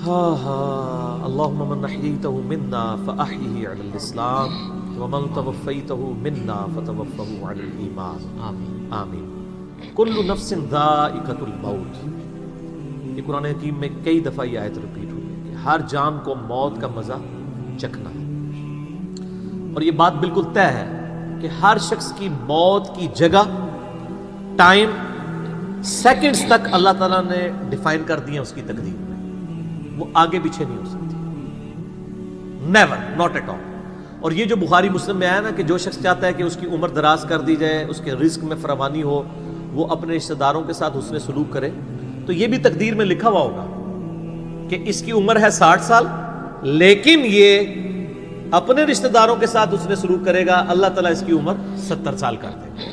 اللهم من احييته منا فاحيه على الاسلام ومن توفيته منا فتوفه على الايمان آمین آمین۔ کل نفس ذائقۃ الموت، یہ قرآن حکیم میں کئی دفعہ یہ آیت ریپیٹ ہوئی ہے کہ ہر جان کو موت کا مزہ چکھنا ہے، اور یہ بات بالکل طے ہے کہ ہر شخص کی موت کی جگہ، ٹائم، سیکنڈز تک اللہ تعالیٰ نے ڈیفائن کر دی ہے اس کی تقدیر میں، وہ آگے پیچھے نہیں ہو سکتی، نیور، ناٹ ایٹ آل۔ اور یہ جو بخاری مسلم میں آیا نا کہ جو شخص چاہتا ہے کہ اس کی عمر دراز کر دی جائے، اس کے رزق میں فراوانی ہو، وہ اپنے رشتہ داروں کے ساتھ حسن سلوک کرے، تو یہ بھی تقدیر میں لکھا ہوا ہوگا کہ اس کی عمر ہے 60 سال، لیکن یہ اپنے رشتہ داروں کے ساتھ حسن سلوک کرے گا، اللہ تعالیٰ اس کی عمر 70 سال کر دے گا،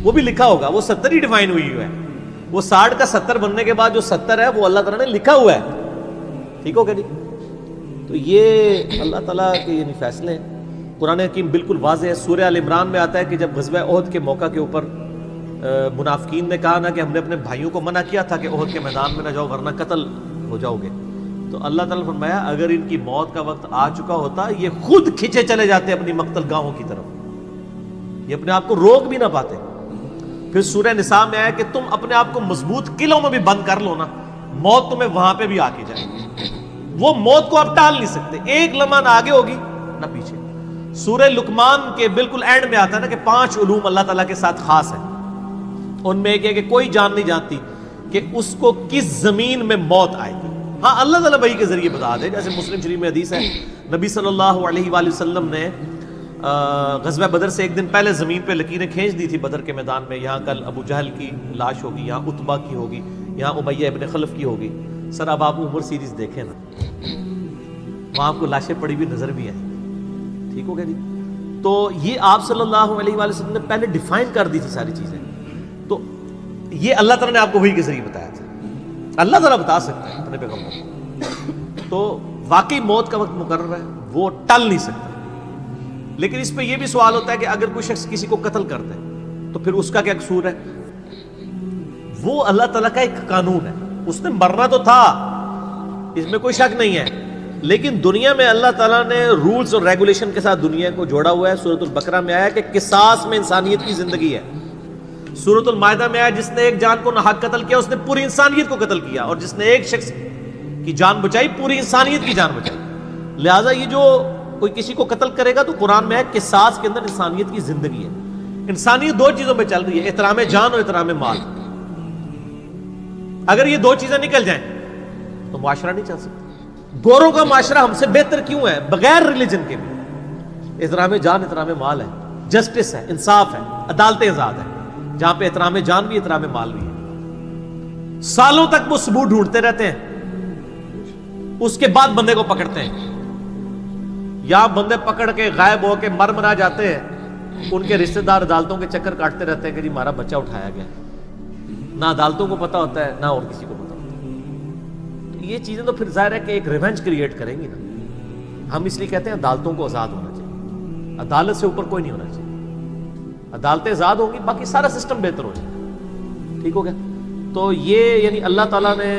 وہ بھی لکھا ہوگا، وہ 70 ہی ڈیفائن ہوئی ہے، وہ 60 کا 70 بننے کے بعد جو 70 ہے وہ اللہ تعالیٰ نے لکھا ہوا ہے، ٹھیک ہو گیا جی؟ تو یہ اللہ تعالیٰ کے یہ فیصلے ہیں۔ قرآن حکیم بالکل واضح ہے، سورہ ال عمران میں آتا ہے کہ جب غزوہ احد کے موقع کے اوپر منافقین نے کہا نا کہ ہم نے اپنے بھائیوں کو منع کیا تھا کہ احد کے میدان میں نہ جاؤ ورنہ قتل ہو جاؤ گے، تو اللہ تعالیٰ نے فرمایا اگر ان کی موت کا وقت آ چکا ہوتا یہ خود کھنچے چلے جاتے اپنی مقتل گاہوں کی طرف، یہ اپنے آپ کو روک بھی نہ پاتے۔ پھر سورہ نساء میں آیا کہ تم اپنے آپ کو مضبوط قلعوں میں بھی بند کر لو نا، موت تمہیں وہاں پہ بھی آ کے جائے گی، وہ موت کو آپ ٹال نہیں سکتے، ایک لمحہ نہ آگے ہوگی نہ پیچھے۔ سورہ لقمان کے بالکل اینڈ میں آتا ہے نا کہ 5 علوم اللہ تعالیٰ کے ساتھ خاص ہیں، ان میں ایک ہے کہ کوئی جان نہیں جانتی کہ اس کو کس زمین میں موت آئے گی، ہاں اللہ تعالیٰ وحی کے ذریعے بتا دے، جیسے مسلم شریف میں حدیث ہے نبی صلی اللہ علیہ وآلہ وسلم نے غزوہ بدر سے ایک دن پہلے زمین پہ لکیریں کھینچ دی تھی بدر کے میدان میں، یہاں کل ابو جہل کی لاش ہوگی، یہاں عتبہ کی ہوگی، یہاں امیہ ابن خلف کی ہوگی۔ سر اب آپ عمر سیریز دیکھیں نا، وہاں آپ کو لاشیں پڑی ہوئی نظر بھی آئیں، ٹھیک ہو گیا جی؟ تو یہ آپ صلی اللہ علیہ وآلہ وسلم نے پہلے ڈیفائن کر دی تھی ساری چیزیں، تو یہ اللہ تعالیٰ نے آپ کو وحی کے ذریعے بتایا تھا، اللہ تعالیٰ بتا سکتا ہے اپنے پیغمبر، تو واقعی موت کا وقت مقرر ہے، وہ ٹل نہیں سکتا۔ لیکن اس پہ یہ بھی سوال ہوتا ہے کہ اگر کوئی شخص کسی کو قتل کر دے تو پھر اس کا کیا قصور ہے؟ وہ اللہ تعالیٰ کا ایک قانون ہے، اس نے مرنا تو تھا، اس میں کوئی شک نہیں ہے، لیکن دنیا میں اللہ تعالیٰ نے رولز اور ریگولیشن کے ساتھ دنیا کو جوڑا ہوا ہے۔ سورۃ البقرہ میں آیا کہ قصاص میں انسانیت کی زندگی ہے، سورۃ المائدہ میں آیا جس نے ایک جان کو ناحق قتل کیا اس نے پوری انسانیت کو قتل کیا، اور جس نے ایک شخص کی جان بچائی پوری انسانیت کی جان بچائی۔ لہٰذا یہ جو کوئی کسی کو قتل کرے گا تو قرآن میں ہے قصاص کے اندر انسانیت کی زندگی ہے۔ انسانیت 2 چیزوں پہ چل رہی ہے، احترام جان اور احترام مال۔ اگر یہ 2 چیزیں نکل جائیں تو معاشرہ نہیں چل سکتا۔ گوروں کا معاشرہ ہم سے بہتر کیوں ہے؟ بغیر ریلیجن کے بھی احترام جان احترام مال ہے، جسٹس ہے، انصاف ہے، عدالت آزاد ہے، جہاں پہ احترام جان بھی احترام مال بھی ہے۔ سالوں تک وہ ثبوت ڈھونڈتے رہتے ہیں، اس کے بعد بندے کو پکڑتے ہیں، یا بندے پکڑ کے غائب ہو کے مر مرا جاتے ہیں، ان کے رشتہ دار عدالتوں کے چکر کاٹتے رہتے ہیں کہ جی ہمارا بچہ اٹھایا گیا، نہ عدالتوں کو پتا ہوتا ہے نہ اور کسی کو پتا ہوتا ہے۔ تو یہ چیزیں تو پھر ظاہر ہے کہ ایک ریونج کریٹ کریں گی نا۔ ہم اس لیے کہتے ہیں عدالتوں کو آزاد ہونا چاہیے، عدالت سے اوپر کوئی نہیں ہونا چاہیے، عدالتیں آزاد ہوں گی باقی سارا سسٹم بہتر ہو جائے گا، ٹھیک ہو گیا؟ تو یہ یعنی اللہ تعالیٰ نے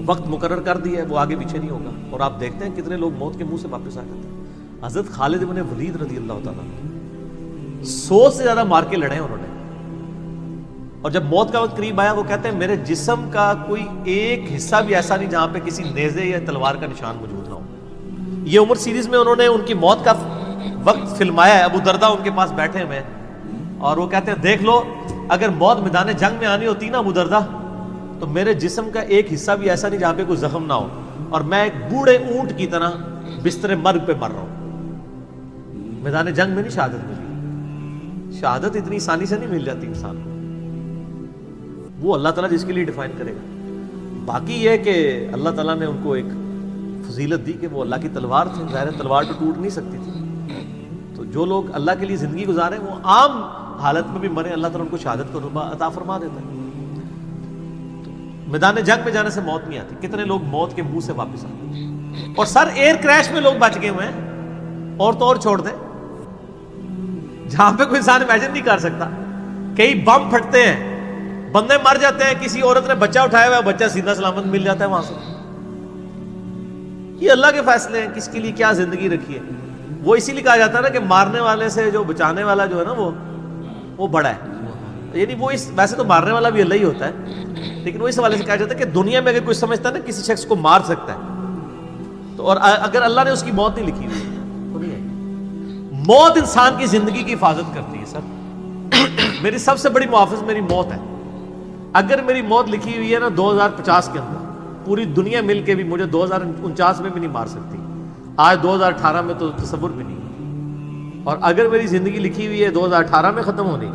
وقت مقرر کر دیا ہے، وہ آگے پیچھے نہیں ہوگا۔ اور آپ دیکھتے ہیں کتنے لوگ موت کے منہ سے واپس آ جاتے ہیں۔ حضرت خالد بن ولید رضی اللہ تعالیٰ 100 سے زیادہ مار کے لڑے انہوں نے، اور جب موت کا وقت قریب آیا وہ کہتے ہیں میرے جسم کا کوئی ایک حصہ بھی ایسا نہیں جہاں پہ کسی نیزے یا تلوار کا نشان موجود نہ ہو۔ یہ عمر سیریز میں انہوں نے ان کی موت کا وقت فلمایا ہے، ابو دردہ ان کے پاس بیٹھے ہوئے ہیں اور وہ کہتے ہیں دیکھ لو اگر موت میدان جنگ میں آنی ہوتی نا ابو دردہ تو میرے جسم کا ایک حصہ بھی ایسا نہیں جہاں پہ کوئی زخم نہ ہو، اور میں ایک بوڑھے اونٹ کی طرح بستر مرگ پہ مر رہا ہوں۔ میدان جنگ میں نہیں شہادت ملی، شہادت اتنی آسانی سے نہیں مل جاتی انسان کو، وہ اللہ تعالیٰ جس کے لیے ڈیفائن کرے گا۔ باقی یہ کہ اللہ تعالیٰ نے ان کو ایک فضیلت دی کہ وہ اللہ کی تلوار تھے، ظاہر تلوار تو ٹوٹ نہیں سکتی تھی، تو جو لوگ اللہ کے لیے زندگی گزارے وہ عام حالت میں بھی مرے اللہ تعالیٰ ان کو شہادت کو عطا فرما دیتا ہے۔ میدان جنگ میں جانے سے موت نہیں آتی، کتنے لوگ موت کے منہ سے واپس آتے ہیں، اور سر ایئر کریش میں لوگ بچ گئے ہوئے ہیں، اور تو اور چھوڑ دیں جہاں پہ کوئی انسان امیجن نہیں کر سکتا، کئی بم پھٹتے ہیں، بندے مر جاتے ہیں، کسی عورت نے بچہ اٹھایا ہوا ہے، بچہ سیدھا سلامت مل جاتا ہے وہاں سے، یہ اللہ کے فیصلے ہیں کس کے لیے کیا زندگی رکھی ہے. وہ اسی لیے کہا جاتا ہے نا کہ مارنے والے سے جو بچانے والا جو ہے نا وہ بڑا ہے. یعنی وہ ویسے تو مارنے والا بھی اللہ ہی ہوتا ہے, لیکن وہ اس حوالے سے کہا جاتا ہے کہ دنیا میں اگر کوئی سمجھتا ہے نا کسی شخص کو مار سکتا ہے تو, اور اگر اللہ نے اس کی موت نہیں لکھی ہوئی تو نہیں ہے. موت انسان کی زندگی کی حفاظت کرتی ہے سر. میری سب سے بڑی محافظ میری موت ہے. اگر میری موت لکھی ہوئی ہے نا 2050 کے اندر, پوری دنیا مل کے بھی مجھے 2049 میں بھی نہیں مار سکتی. آج 2018 میں تو تصور بھی نہیں. اور اگر میری زندگی لکھی ہوئی ہے 2018 میں ختم ہونی,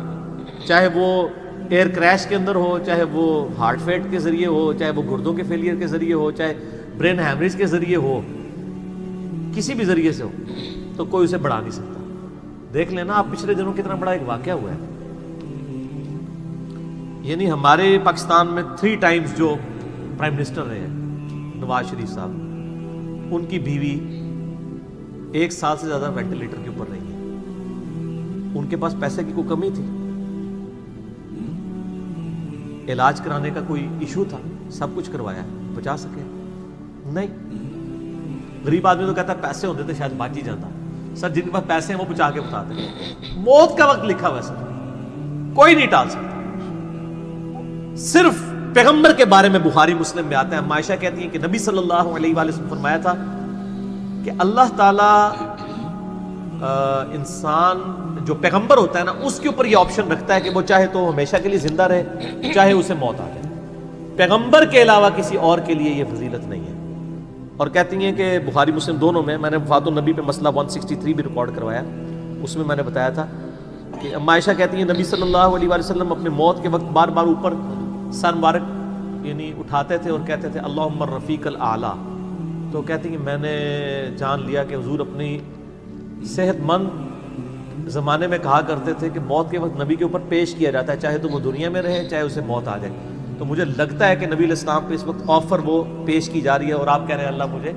چاہے وہ ایئر کریش کے اندر ہو, چاہے وہ ہارٹ فیٹ کے ذریعے ہو, چاہے وہ گردوں کے فیلئر کے ذریعے ہو, چاہے برین ہیمریج کے ذریعے ہو, کسی بھی ذریعے سے ہو, تو کوئی اسے بڑھا نہیں سکتا. دیکھ لینا آپ پچھلے دنوں کتنا بڑا ایک واقعہ ہوا ہے. یعنی ہمارے پاکستان میں 3 ٹائمز جو پرائم منسٹر رہے ہیں نواز شریف صاحب, ان کی بیوی 1 سال سے زیادہ وینٹیلیٹر کے اوپر رہی ہے. ان کے پاس پیسے کی کوئی کمی تھی, علاج کرانے کا کوئی ایشو تھا, سب کچھ کروایا, بچا سکے نہیں. غریب آدمی تو کہتا ہے پیسے ہوتے تھے شاید بچ ہی جاتا. سر جن کے پاس پیسے ہیں وہ بچا کے بتاتے ہیں. موت کا وقت لکھا ہوا ہے سر, کوئی نہیں ٹال سکتا. صرف پیغمبر کے بارے میں بخاری مسلم میں آتا ہے, عائشہ کہتی ہیں کہ نبی صلی اللہ علیہ وآلہ وسلم فرمایا تھا کہ اللہ تعالیٰ انسان جو پیغمبر ہوتا ہے نا اس کے اوپر یہ آپشن رکھتا ہے کہ وہ چاہے تو ہمیشہ کے لیے زندہ رہے, چاہے اسے موت آ جائے. پیغمبر کے علاوہ کسی اور کے لیے یہ فضیلت نہیں ہے. اور کہتی ہیں کہ بخاری مسلم دونوں میں نے وفات النبی پہ مسئلہ 163 بھی ریکارڈ کروایا, اس میں نے بتایا تھا کہ عائشہ کہتی ہیں نبی صلی اللہ علیہ وآلہ وسلم اپنے موت کے وقت بار بار اوپر سر مبارک یعنی اٹھاتے تھے اور کہتے تھے اللہم الرفیق الاعلیٰ. تو کہتی ہیں میں نے جان لیا کہ حضور اپنی صحت مند زمانے میں کہا کرتے تھے کہ موت کے وقت نبی کے اوپر پیش کیا جاتا ہے, چاہے تو وہ دنیا میں رہے چاہے اسے موت آ جائے. تو مجھے لگتا ہے کہ نبی علیہ السلام پہ اس وقت آفر وہ پیش کی جا رہی ہے اور آپ کہہ رہے ہیں اللہ مجھے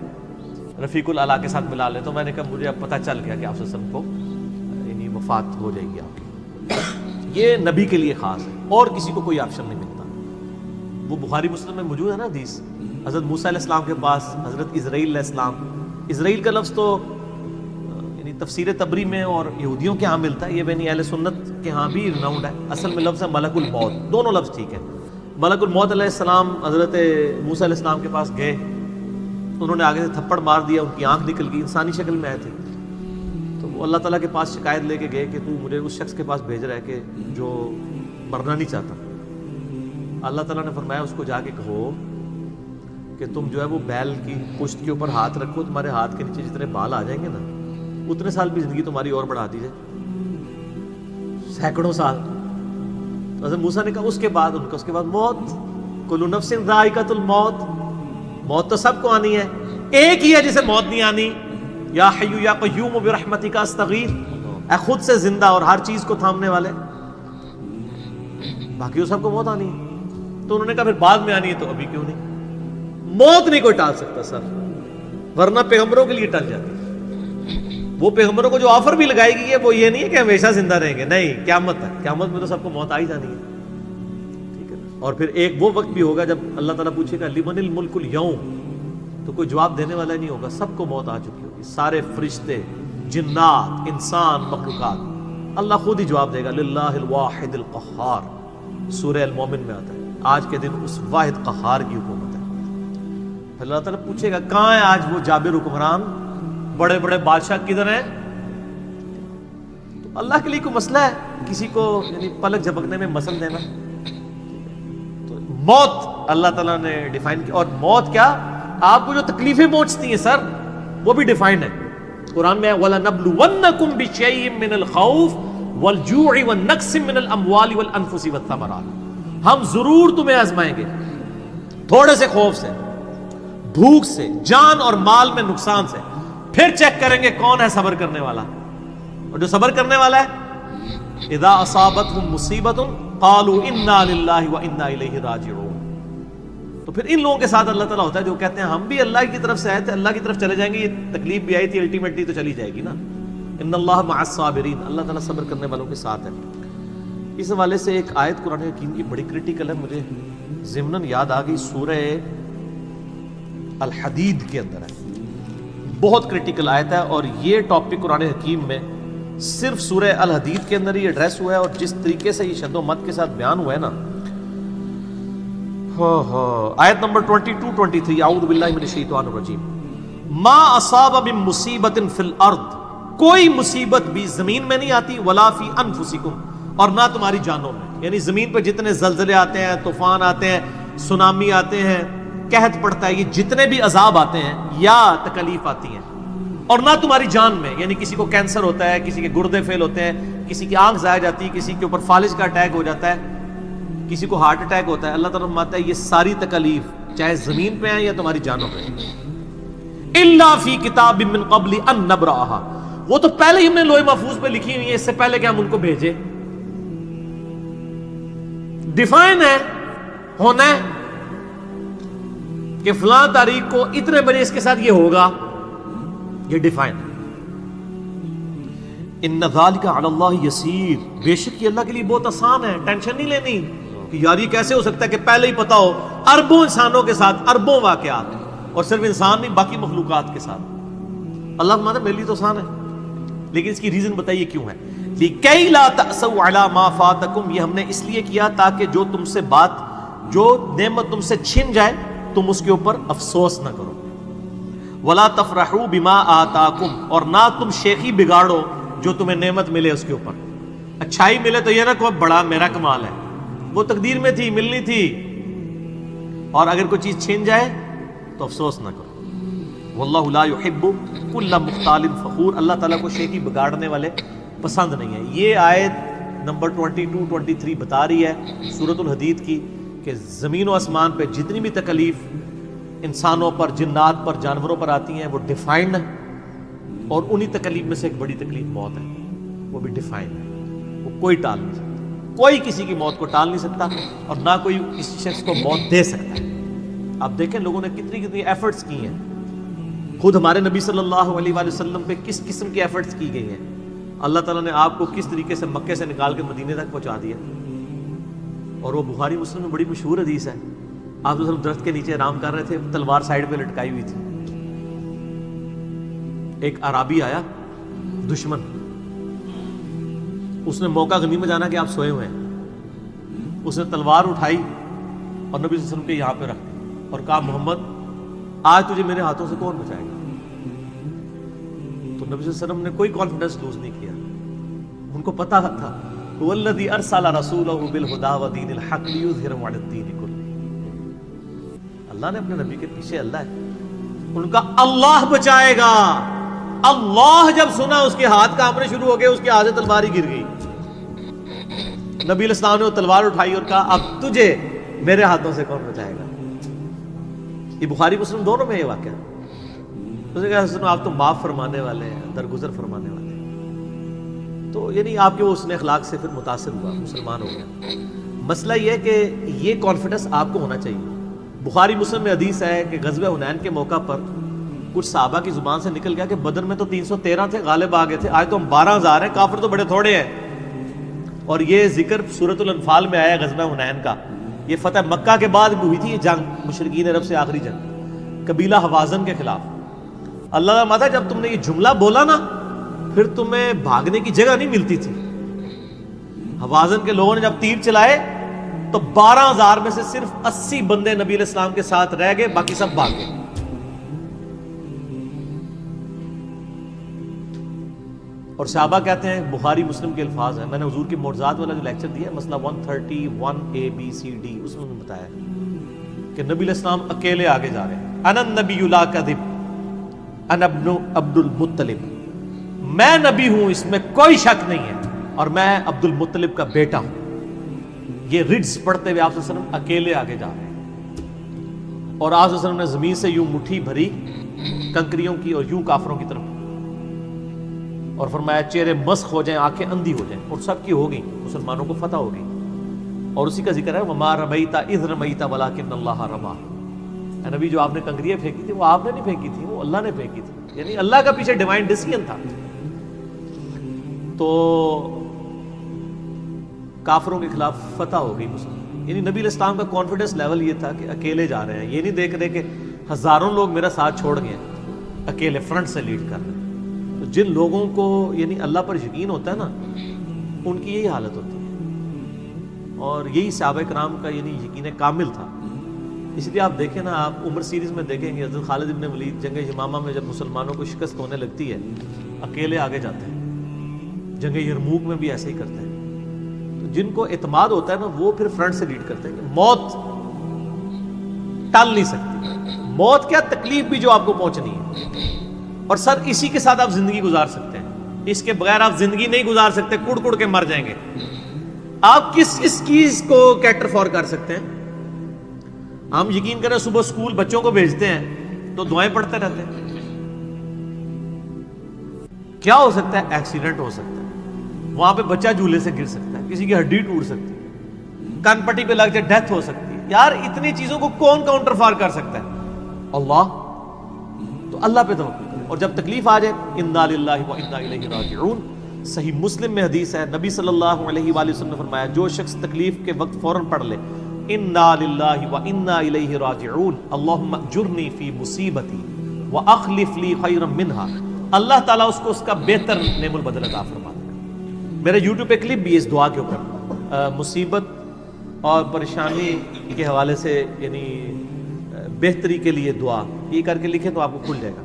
رفیق الاعلیٰ کے ساتھ ملا لے. تو میں نے کہا مجھے اب پتہ چل گیا کہ آپ صلی اللہ علیہ وسلم کو یعنی وفات ہو جائے گی آپ کی. یہ نبی کے لیے خاص ہے اور کسی کو کوئی آپشن نہیں ملتا. وہ بخاری مسلم میں موجود ہے نا حدیث, حضرت موسیٰ علیہ السلام کے پاس حضرت اسرائیل علیہ السلام, اسرائیل کا لفظ تو یعنی تفسیر تبری میں اور یہودیوں کے ہاں ملتا ہے, یہ بین اہل سنت کے ہاں بھی رناؤنڈ ہے. اصل میں لفظ ہے ملک الموت, دونوں لفظ ٹھیک ہے. ملک الموت علیہ السلام حضرت موسیٰ علیہ السلام کے پاس گئے, انہوں نے آگے سے تھپڑ مار دیا, ان کی آنکھ نکل گئی, انسانی شکل میں آئے تھے. تو وہ اللہ تعالیٰ کے پاس شکایت لے کے گئے کہ تو مجھے اس شخص کے پاس بھیج رہا ہے کہ جو مرنا نہیں چاہتا. اللہ تعالیٰ نے فرمایا اس کو جا کے کہو کہ تم جو ہے وہ بیل کی پشت کے اوپر ہاتھ رکھو, تمہارے ہاتھ کے نیچے جتنے بال آ جائیں گے نا اتنے سال بھی زندگی تمہاری اور بڑھا دی جائے, سینکڑوں سال. تو حضرت موسیٰ نے کہا اس کے بعد ان کا اس کے بعد موت, کل نفس ذائقۃ الموت, موت تو سب کو آنی ہے, ایک ہی ہے جسے موت نہیں آنی. یا حی یا قیوم برحمتک استغیث, اے خود سے زندہ اور ہر چیز کو تھامنے والے, باقی وہ سب کو موت آنی ہے. تو انہوں نے کہا پھر بعد میں آنی ہے تو ابھی کیوں نہیں؟ موت نہیں کوئی ٹال سکتا سر, ورنہ پیغمبروں کے لیے ٹل جاتی. وہ پیغمبروں کو جو آفر بھی لگائی گئی ہے وہ یہ نہیں ہے کہ ہمیشہ زندہ رہیں گے, نہیں, قیامت تک, قیامت میں تو سب کو موت آ ہی جانی ہے. ٹھیک ہے, اور پھر ایک وہ وقت بھی ہوگا جب اللہ تعالیٰ پوچھے گا لمن الملک اليوم, تو کوئی جواب دینے والا نہیں ہوگا, سب کو موت آ چکی ہوگی, سارے فرشتے, جنات, انسان, مخلوقات. اللہ خود ہی جواب دے گا للہ الواحد القہار, سورہ المومن میں آتا ہے. آج کے دن اس واحد قہار کی حکومت ہے. اللہ تعالیٰ پوچھے گا کہاں ہے آج وہ جابر حکمران, بڑے بڑے بادشاہ کدھر ہیں؟ تو اللہ کے لیے کوئی مسئلہ ہے کسی کو یعنی پلک جھپکنے میں مسل دینا؟ تو موت اللہ تعالیٰ نے ڈیفائن کی. اور موت کیا, آپ کو جو تکلیفیں پہنچتی ہیں سر وہ بھی ڈیفائنڈ ہے. قرآن میں وَلَنَبْلُوَنَّكُمْ بِشَيْءٍ مِّنَ الْخَوْفِ وَالْجُوعِ وَالنَّقْصِ مِّنَ الْأَمْوَالِ وَالْأَنفُسِ وَالثَّمَرَاتِ, ہم ضرور تمہیں آزمائیں گے تھوڑے سے خوف سے, بھوک سے, جان اور مال میں نقصان سے, پھر چیک کریں گے کون ہے صبر کرنے والا. اور جو صبر کرنے والا ہے اذا اصابتهم مصیبۃ قالوا انا للہ وانا الیہ راجعون, تو پھر ان لوگوں کے ساتھ اللہ تعالیٰ ہوتا ہے جو کہتے ہیں ہم بھی اللہ کی طرف سے آئے تھے, اللہ کی طرف چلے جائیں گے, یہ تکلیف بھی آئی تھی الٹیمیٹلی تو چلی جائے گی نا. ان اللہ مع الصابرین, اللہ تعالیٰ صبر کرنے والوں کے ساتھ ہے. اس حوالے سے ایک آیت قرآن حکیم کی بڑی کریٹیکل ہے, مجھے ضمناً یاد آ گئی, سورہ الحدید کے اندر ہے. بہت کرٹیکل آیت ہے، اور یہ ٹاپک قرآن حکیم میں صرف سورہ الحدید کے اندر ہی ایڈریس ہوا ہے، اور جس طریقے سے یہ شد و مت کے ساتھ بیان ہوا ہے نا، آیت نمبر 22-23، اعوذ باللہ من الشیطان الرجیم، ما اصاب من مصیبت فی الارض، کوئی مصیبت بھی زمین میں نہیں آتی، ولا فی انفسکم، اور نہ تمہاری جانوں میں، یعنی زمین پہ جتنے زلزلے آتے ہیں، طوفان آتے ہیں، سونامی آتے ہیں، قحط پڑتا ہے، یہ جتنے بھی عذاب آتے ہیں یا تکلیف آتی ہیں، اور نہ تمہاری جان میں، یعنی کسی کو کینسر ہوتا ہے، کسی کے گردے فیل ہوتے ہیں، کسی کی آنکھ ضائع جاتی ہے، کسی کے اوپر فالج کا اٹیک ہو جاتا ہے، کسی کو ہارٹ اٹیک ہوتا ہے، اللہ تعالیٰ فرماتا ہے یہ ساری تکلیف چاہے زمین پہ ہیں یا تمہاری جانوں پہ، الا فی کتاب من قبل ان نبرأها، وہ تو پہلے ہی ہم نے لوح محفوظ پہ لکھی ہوئی ہے، اس سے پہلے کہ ہم ان کو بھیجے، ڈیفائن ہے، ہونا ہے کہ فلاں تاریخ کو اتنے بجے اس کے ساتھ یہ ہوگا، یہ ڈیفائن ہے۔ ان ذالک علی اللہ یسیر، بے شک یہ اللہ کے لیے بہت آسان ہے، ٹینشن نہیں لینی کہ یار یہ کیسے ہو سکتا ہے کہ پہلے ہی پتا ہو، اربوں انسانوں کے ساتھ اربوں واقعات، اور صرف انسان نہیں باقی مخلوقات کے ساتھ، اللہ فرماتا ہے میرے لیے تو آسان ہے، لیکن اس کی ریزن بتائیے کیوں ہے، لِكَيْ لَا تَأْسَوْا عَلَى مَا فَاتَكُمْ، یہ ہم نے اس لیے کیا تاکہ جو تم سے بات، جو نعمت تم سے چھن جائے تم اس کے اوپر افسوس نہ کرو، وَلَا تَفْرَحُوا بِمَا آتَاكُمْ، اور نہ تم شیخی بگاڑو جو تمہیں نعمت ملے اس کے اوپر، اچھائی ملے تو یہ نہ کہو بڑا میرا کمال ہے، وہ تقدیر میں تھی، ملنی تھی، اور اگر کوئی چیز چھن جائے تو افسوس نہ کرو، واللہ لا يحب كل مختال فخور، اللہ تعالیٰ کو شیخی بگاڑنے والے پسند نہیں ہے۔ یہ آیت نمبر 22-23 بتا رہی ہے سورۃ الحدید کی کہ زمین و آسمان پہ جتنی بھی تکلیف انسانوں پر، جنات پر، جانوروں پر آتی ہیں وہ ڈیفائنڈ ہے، اور انہی تکلیف میں سے ایک بڑی تکلیف موت ہے، وہ بھی ڈیفائنڈ ہے، وہ کوئی ٹال نہیں سکتا، کوئی کسی کی موت کو ٹال نہیں سکتا، اور نہ کوئی کسی شخص کو موت دے سکتا ہے۔ آپ دیکھیں لوگوں نے کتنی ایفرٹس کی ہیں، خود ہمارے نبی صلی اللہ علیہ وآلہ وسلم پہ کس قسم کی ایفرٹس کی گئی ہیں، اللہ تعالیٰ نے آپ کو کس طریقے سے مکے سے نکال کے مدینے تک پہنچا دیا، اور وہ بخاری مسلم میں بڑی مشہور حدیث ہے، آپ تو صرف درخت کے نیچے آرام کر رہے تھے، تلوار سائیڈ پہ لٹکائی ہوئی تھی، ایک عرابی آیا دشمن، اس نے موقع غنیمت جانا کہ آپ سوئے ہوئے ہیں، اس نے تلوار اٹھائی اور نبی صلی اللہ علیہ وسلم کے یہاں پہ رکھ دی اور کہا محمد آج تجھے میرے ہاتھوں سے کون بچائے گا؟ تو نبی صلی اللہ علیہ وسلم نے کوئی کانفیڈنس لوز نہیں کیا، ان کو پتا تھا هو الذی ارسل رسولہ بالہدی ودین الحق لیظہرہ علی الدین کلہ، اللہ نے اپنے نبی کے پیچھے اللہ ہے، ان کا اللہ بچائے گا، اللہ جب سنا اس کے ہاتھ کانپنے شروع ہو گئے، اس کے ہاتھ سے تلوار ہی گر گئی، نبی علیہ السلام نے وہ تلوار اٹھائی اور کہا اب تجھے میرے ہاتھوں سے کون بچائے گا؟ یہ بخاری مسلم دونوں میں یہ واقعہ، اس نے کہا سنو آپ تو معاف فرمانے والے ہیں، درگزر فرمانے والے ہیں، تو یعنی آپ کے وہ حسن اخلاق سے پھر متاثر ہوا، مسلمان ہو گیا۔ مسئلہ یہ ہے کہ یہ کانفیڈنس آپ کو ہونا چاہیے۔ بخاری مسلم میں حدیث ہے کہ غزوہ حنین کے موقع پر کچھ صحابہ کی زبان سے نکل گیا کہ بدر میں تو 313 تھے، غالب آ گئے تھے، آج تو ہم 12,000 ہیں، کافر تو بڑے تھوڑے ہیں، اور یہ ذکر سورۃ الانفال میں آیا غزوہ حنین کا، یہ فتح مکہ کے بعد بھی ہوئی تھی یہ جنگ، مشرکین عرب سے آخری جنگ قبیلہ حوازن کے خلاف۔ اللہ کا ماتا جب تم نے یہ جملہ بولا نا پھر تمہیں بھاگنے کی جگہ نہیں ملتی تھی، حوازن کے لوگوں نے جب تیر چلائے تو 12,000 میں سے صرف 80 بندے نبی علیہ السلام کے ساتھ رہ گئے، باقی سب بھاگ گئے۔ اور صحابہ کہتے ہیں، بخاری مسلم کے الفاظ ہیں، میں نے حضور کی معجزات والا جو لیکچر دیا ہے مسئلہ 131 A اس میں بتایا کہ نبی علیہ السلام اکیلے آگے جا رہے ہیں، انا النبی لا کذب انا ابن عبد المطلب، میں نبی ہوں اس میں کوئی شک نہیں ہے، اور میں عبد المطلب کا بیٹا ہوں۔ یہ رڈز پڑھتے ہوئے آپ صلی اللہ علیہ وسلم اکیلے آگے جا رہے ہیں، اور آپ صلی اللہ علیہ وسلم نے زمین سے یوں مٹھی بھری کنکریوں کی اور یوں کافروں کی طرف، اور فرمایا چہرے مسخ ہو جائیں، آنکھیں اندھی ہو جائیں، اور سب کی ہو گئی، مسلمانوں کو فتح ہو گئی، اور اسی کا ذکر ہے وَمَا رَمَيْتَ إِذْ رَمَيْتَ وَلَكِنَّ اللَّهَ رَمَى، اے نبی جو آپ نے کنکریاں پھینکی تھی وہ آپ نے نہیں پھینکی تھی، وہ اللہ نے پھینکی تھی، یعنی اللہ کا پیچھے ڈیوائن ڈیسیژن تھا۔ تو کافروں کے خلاف فتح ہو گئی مسلم، یعنی نبی علیہ السلام کا کانفیڈنس لیول یہ تھا کہ اکیلے جا رہے ہیں، یہ نہیں دیکھ رہے کہ ہزاروں لوگ میرا ساتھ چھوڑ گئے، اکیلے فرنٹ سے لیڈ کر رہے ہیں. تو جن لوگوں کو یعنی اللہ پر یقین ہوتا ہے نا، ان کی یہی حالت ہوتی ہے، اور یہی صحابہ کرام کا یعنی یقین کامل تھا. اس لیے آپ دیکھیں نا، آپ عمر سیریز میں دیکھیں گے حضرت خالد ابن ولید جنگ یمامہ میں جب مسلمانوں کو شکست ہونے لگتی ہے اکیلے آگے جاتے ہیں. جنگ یرموک میں بھی ایسے ہی کرتے ہیں. تو جن کو اعتماد ہوتا ہے نا، وہ پھر فرنٹ سے لیڈ کرتے ہیں کہ موت ٹال نہیں سکتی. موت کیا، تکلیف بھی جو آپ کو پہنچنی ہے، اور سر اسی کے ساتھ آپ زندگی گزار سکتے ہیں. اس کے بغیر آپ زندگی نہیں گزار سکتے، کڑ کڑ کے مر جائیں گے. آپ کس چیز کو کیٹر فور کر سکتے ہیں؟ ہم یقین کریں صبح سکول بچوں کو بھیجتے ہیں تو دعائیں پڑھتے رہتے ہیں. کیا ہو سکتا ہے؟ ایکسیڈنٹ ہو سکتا ہے، وہاں پہ بچہ جھولے سے گر سکتا ہے، کسی کی ہڈی ٹوٹ سکتی ہے، کان پٹی پہ لگ جائے ڈیتھ ہو سکتی ہے. یار اتنی چیزوں کو کون کاؤنٹر فار کر سکتا ہے؟ اللہ. تو اللہ پہ توکل کریں، اور جب تکلیف آ جائے انا للہ و انا الیہ راجعون. صحیح مسلم میں حدیث ہے، نبی صلی اللہ علیہ وآلہ وسلم نے فرمایا جو شخص تکلیف کے وقت فوراً پڑھ لے انا للہ و انا الیہ راجعون اللہم اجرنی فی مصیبتی واخلف لی خیرا منہا، اللہ تعالیٰ اس کو اس کا بہتر نعم البدل عطا فرماتا ہے. میرے یوٹیوب پہ کلپ بھی ہے اس دعا کے اوپر، مصیبت اور پریشانی کے حوالے سے یعنی بہتری کے لیے دعا، یہ کر کے لکھیں تو آپ کو کھل جائے گا.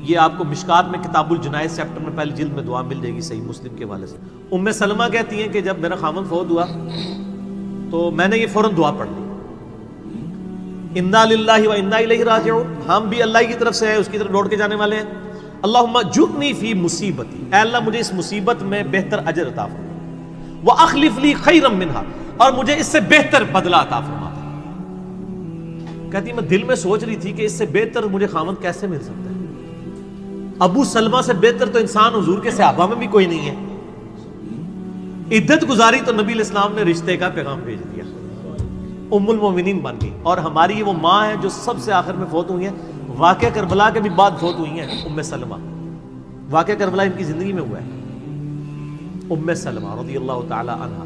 یہ آپ کو مشکات میں کتاب الجنائز چیپٹر میں پہلی جلد میں دعا مل جائے گی صحیح مسلم کے حوالے سے. ام سلمہ کہتی ہیں کہ جب میرا خامن فوت ہوا تو میں نے یہ فوراً دعا پڑھ لی، انا للہ و انا الیہ راجعون، ہم بھی اللہ کی طرف سے ہیں، اس کی طرف لوٹ کے جانے والے ہیں. اللہم اجرنی فی مصیبتی، اے اللہ مجھے اس مصیبت میں بہتر اجر عطا فرما، واخلف لی خیرا منہا، اور مجھے اس سے بہتر بدلہ عطا فرما. کہتی میں دل میں سوچ رہی تھی کہ اس سے بہتر مجھے خامد کیسے مل سکتا ہے؟ ابو سلمہ سے بہتر تو انسان حضور کے صحابہ میں بھی کوئی نہیں ہے. عدت گزاری تو نبی علیہ السلام نے رشتے کا پیغام بھیج دیا، ام المومنین بن گئی. اور ہماری وہ ماں ہے جو سب سے آخر میں فوت ہوئی ہیں، واقعہ کربلا کے بھی بعد فوت ہوئی ہیں، ام سلمہ. واقعہ کربلا ان کی زندگی میں ہوا ہے، ام سلمہ رضی اللہ تعالی عنہا.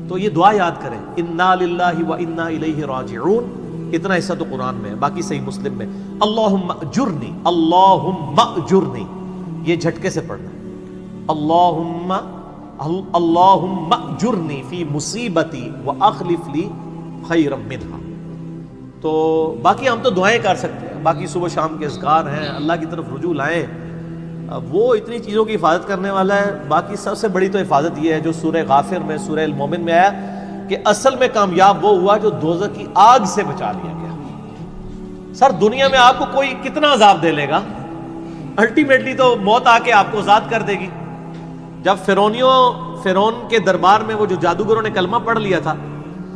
تو یہ دعا یاد کریں، انا للہ و انا الیہ راجعون. اتنا حصہ تو قرآن میں ہے، باقی صحیح مسلم میں اللہم اجرنی، اللہم اجرنی، یہ جھٹکے سے پڑھنا ہے. اللہم اجرنی فی مصیبتی واخلف لی خیرا منہا. تو باقی ہم تو دعائیں کر سکتے ہیں، باقی صبح شام کے اذکار ہیں، اللہ کی طرف رجوع لائیں، وہ اتنی چیزوں کی حفاظت کرنے والا ہے. باقی سب سے بڑی تو حفاظت یہ ہے جو سورہ غافر میں، سورہ المومن میں آیا کہ اصل میں کامیاب وہ ہوا جو دوزخ کی آگ سے بچا لیا گیا. سر دنیا میں آپ کو کوئی کتنا عذاب دے لے گا، الٹیمیٹلی تو موت آ کے آپ کو آزاد کر دے گی. جب فرعون کے دربار میں وہ جو جادوگروں نے کلمہ پڑھ لیا تھا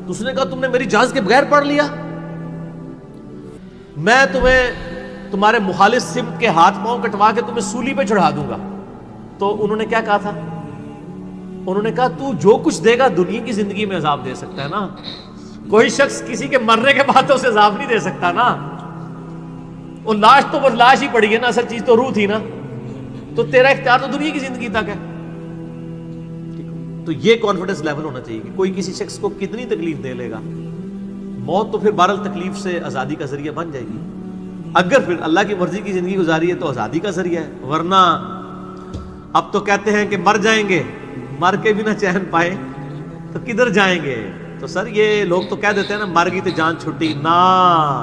تو اس نے کہا تم نے میری اجازت کے بغیر پڑھ لیا، میں تمہیں تمہارے مخالف سمت کے ہاتھ پاؤں کٹوا کے تمہیں سولی پہ چڑھا دوں گا. تو انہوں نے کیا کہا تھا؟ انہوں نے کہا تو جو کچھ دے گا دنیا کی زندگی میں عذاب دے سکتا ہے نا، کوئی شخص کسی کے مرنے کے بعد تو اسے عذاب نہیں دے سکتا نا. وہ لاش تو بس لاش ہی پڑی ہے نا، اصل چیز تو روح تھی نا. تو تیرا اختیار تو دنیا کی زندگی تک ہے. تو یہ کانفیڈنس لیول ہونا چاہیے کہ کوئی کسی شخص کو کتنی تکلیف دے لے گا، موت تو پھر بہرحال تکلیف سے آزادی کا ذریعہ بن جائے گی. اگر پھر اللہ کی مرضی کی زندگی گزاری ہے تو آزادی کا ذریعہ ہے، ورنہ اب تو کہتے ہیں کہ مر جائیں گے، مر کے بھی نہ چین پائے تو کدھر جائیں گے. تو سر یہ لوگ تو کہہ دیتے ہیں نا مر گئی تو جان چھٹی، نہ